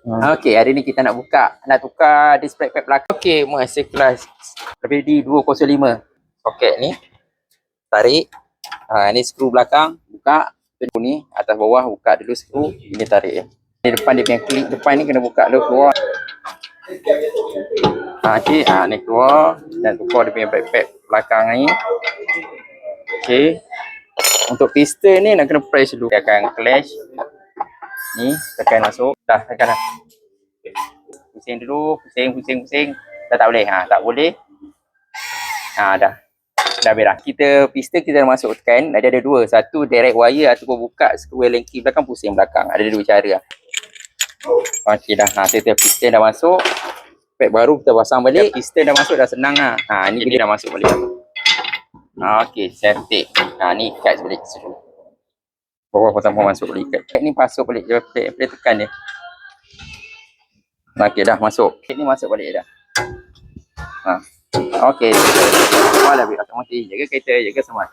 Okey, hari ni kita nak tukar display pad belakang. Okey, masa kelas WD 205. Soket ni tarik. Ni skru belakang, buka. Ni atas bawah buka dulu skru, ini tarik ya. Ni depan dia punya klik depan ni kena buka dulu keluar. Okey, ni keluar dan tukar dia punya backpack belakang ni. Okey. Untuk piston ni nak kena press dulu. Dia akan clash. Ni tekan masuk. Dah tekan dah. Pusing dulu, pusing. Dah tak boleh. Tak boleh. Dah. Dah beres. Piston kita dah masuk tekan. Ada dua. Satu direct wire ataupun buka skru Allen key belakang, pusing belakang. Ada dua cara. Okey dah. Kita piston dah masuk. Pad baru kita pasang balik. Piston dah masuk, dah senang lah. Ni dia dah masuk balik. Okey, cantik. Ni ikat balik. Bawah pasang masuk balik ikat. Ni masuk balik. Dia tekan dia. Okey dah masuk. Ni masuk balik dah. Okey. Wala bi otomatik. Jaga kereta, jaga semua.